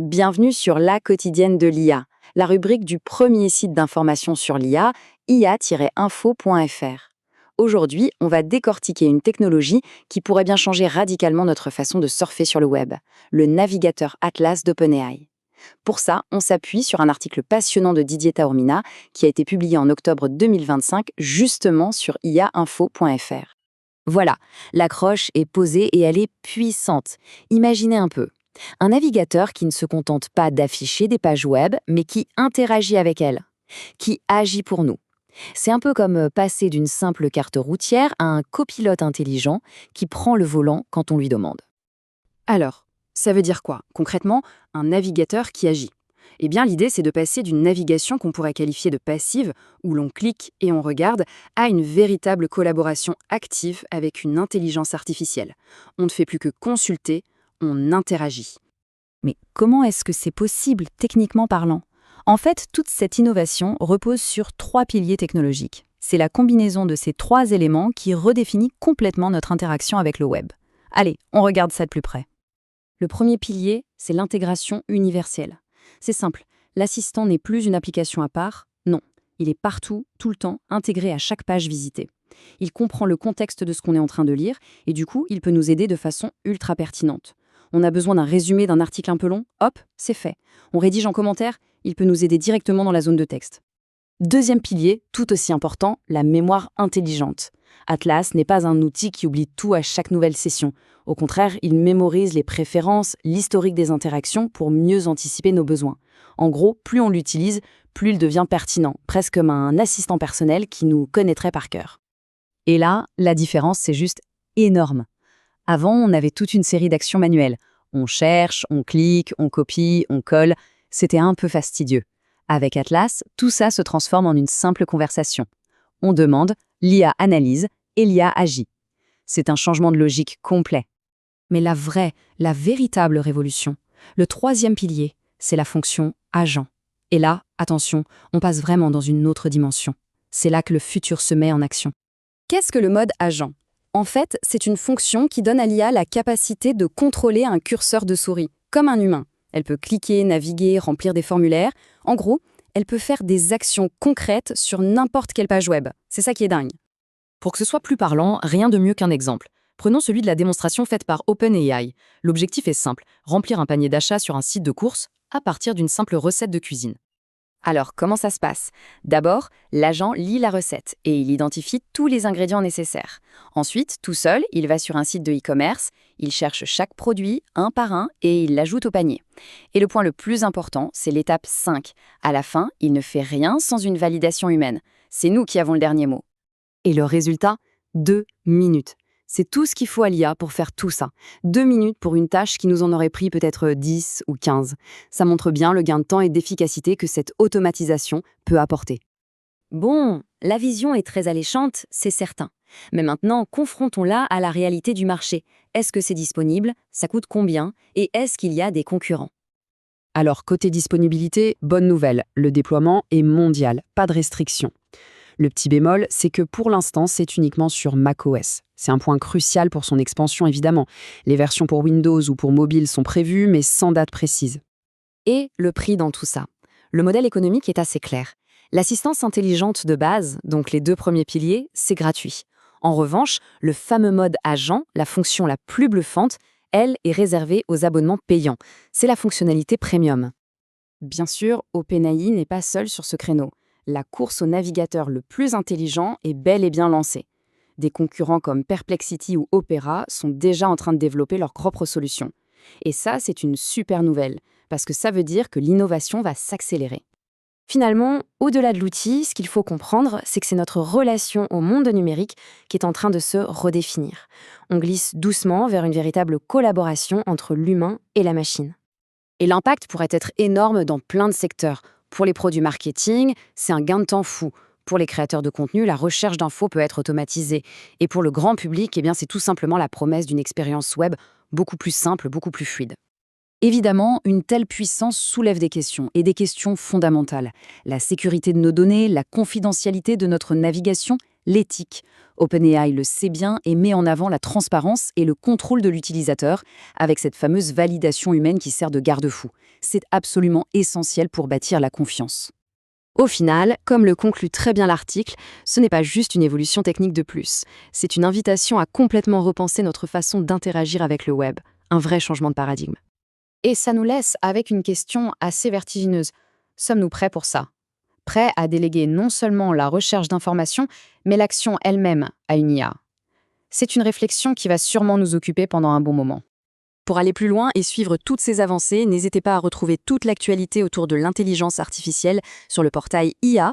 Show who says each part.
Speaker 1: Bienvenue sur La quotidienne de l'IA, la rubrique du premier site d'information sur l'IA, ia-info.fr. Aujourd'hui, on va décortiquer une technologie qui pourrait bien changer radicalement notre façon de surfer sur le web, le navigateur Atlas d'OpenAI. Pour ça, on s'appuie sur un article passionnant de Didier Taormina qui a été publié en octobre 2025 justement sur ia-info.fr. Voilà, l'accroche est posée et elle est puissante. Imaginez un peu. Un navigateur qui ne se contente pas d'afficher des pages web, mais qui interagit avec elles, qui agit pour nous. C'est un peu comme passer d'une simple carte routière à un copilote intelligent qui prend le volant quand on lui demande.
Speaker 2: Alors, ça veut dire quoi, concrètement, un navigateur qui agit? Eh bien, l'idée, c'est de passer d'une navigation qu'on pourrait qualifier de passive, où l'on clique et on regarde, à une véritable collaboration active avec une intelligence artificielle. On ne fait plus que consulter, on interagit.
Speaker 1: Mais comment est-ce que c'est possible, techniquement parlant? En fait, toute cette innovation repose sur 3 piliers technologiques. C'est la combinaison de ces 3 éléments qui redéfinit complètement notre interaction avec le web. Allez, on regarde ça de plus près. Le premier pilier, c'est l'intégration universelle. C'est simple, l'assistant n'est plus une application à part, non. Il est partout, tout le temps, intégré à chaque page visitée. Il comprend le contexte de ce qu'on est en train de lire et du coup, il peut nous aider de façon ultra pertinente. On a besoin d'un résumé d'un article un peu long, hop, c'est fait. On rédige en commentaire, il peut nous aider directement dans la zone de texte. Deuxième pilier, tout aussi important, la mémoire intelligente. Atlas n'est pas un outil qui oublie tout à chaque nouvelle session. Au contraire, il mémorise les préférences, l'historique des interactions pour mieux anticiper nos besoins. En gros, plus on l'utilise, plus il devient pertinent, presque comme un assistant personnel qui nous connaîtrait par cœur. Et là, la différence, c'est juste énorme. Avant, on avait toute une série d'actions manuelles. On cherche, on clique, on copie, on colle. C'était un peu fastidieux. Avec Atlas, tout ça se transforme en une simple conversation. On demande, l'IA analyse et l'IA agit. C'est un changement de logique complet. Mais la véritable révolution, le troisième pilier, c'est la fonction agent. Et là, attention, on passe vraiment dans une autre dimension. C'est là que le futur se met en action. Qu'est-ce que le mode agent ? En fait, c'est une fonction qui donne à l'IA la capacité de contrôler un curseur de souris, comme un humain. Elle peut cliquer, naviguer, remplir des formulaires. En gros, elle peut faire des actions concrètes sur n'importe quelle page web. C'est ça qui est dingue.
Speaker 3: Pour que ce soit plus parlant, rien de mieux qu'un exemple. Prenons celui de la démonstration faite par OpenAI. L'objectif est simple, remplir un panier d'achat sur un site de courses à partir d'une simple recette de cuisine.
Speaker 1: Alors, comment ça se passe ? D'abord, l'agent lit la recette et il identifie tous les ingrédients nécessaires. Ensuite, tout seul, il va sur un site de e-commerce, il cherche chaque produit un par un et il l'ajoute au panier. Et le point le plus important, c'est l'étape 5. À la fin, il ne fait rien sans une validation humaine. C'est nous qui avons le dernier mot. Et le résultat ? 2 minutes. C'est tout ce qu'il faut à l'IA pour faire tout ça. 2 minutes pour une tâche qui nous en aurait pris peut-être 10 ou 15. Ça montre bien le gain de temps et d'efficacité que cette automatisation peut apporter. Bon, la vision est très alléchante, c'est certain. Mais maintenant, confrontons-la à la réalité du marché. Est-ce que c'est disponible ? Ça coûte combien ? Et est-ce qu'il y a des concurrents ?
Speaker 2: Alors, côté disponibilité, bonne nouvelle, le déploiement est mondial, pas de restrictions. Le petit bémol, c'est que pour l'instant, c'est uniquement sur macOS. C'est un point crucial pour son expansion, évidemment. Les versions pour Windows ou pour mobile sont prévues, mais sans date précise.
Speaker 1: Et le prix dans tout ça. Le modèle économique est assez clair. L'assistance intelligente de base, donc les 2 premiers piliers, c'est gratuit. En revanche, le fameux mode agent, la fonction la plus bluffante, elle est réservée aux abonnements payants. C'est la fonctionnalité premium. Bien sûr, OpenAI n'est pas seul sur ce créneau. La course au navigateur le plus intelligent est bel et bien lancée. Des concurrents comme Perplexity ou Opera sont déjà en train de développer leurs propres solutions. Et ça, c'est une super nouvelle, parce que ça veut dire que l'innovation va s'accélérer. Finalement, au-delà de l'outil, ce qu'il faut comprendre, c'est que c'est notre relation au monde numérique qui est en train de se redéfinir. On glisse doucement vers une véritable collaboration entre l'humain et la machine. Et l'impact pourrait être énorme dans plein de secteurs. Pour les pros du marketing, c'est un gain de temps fou. Pour les créateurs de contenu, la recherche d'infos peut être automatisée. Et pour le grand public, c'est tout simplement la promesse d'une expérience web beaucoup plus simple, beaucoup plus fluide. Évidemment, une telle puissance soulève des questions, et des questions fondamentales. La sécurité de nos données, la confidentialité de notre navigation, l'éthique. OpenAI le sait bien et met en avant la transparence et le contrôle de l'utilisateur avec cette fameuse validation humaine qui sert de garde-fou. C'est absolument essentiel pour bâtir la confiance.
Speaker 2: Au final, comme le conclut très bien l'article, ce n'est pas juste une évolution technique de plus, c'est une invitation à complètement repenser notre façon d'interagir avec le web, un vrai changement de paradigme. Et ça nous laisse avec une question assez vertigineuse. Sommes-nous prêts pour ça ? Prêts à déléguer non seulement la recherche d'informations, mais l'action elle-même à une IA ? C'est une réflexion qui va sûrement nous occuper pendant un bon moment.
Speaker 3: Pour aller plus loin et suivre toutes ces avancées, n'hésitez pas à retrouver toute l'actualité autour de l'intelligence artificielle sur le portail ia-info.fr.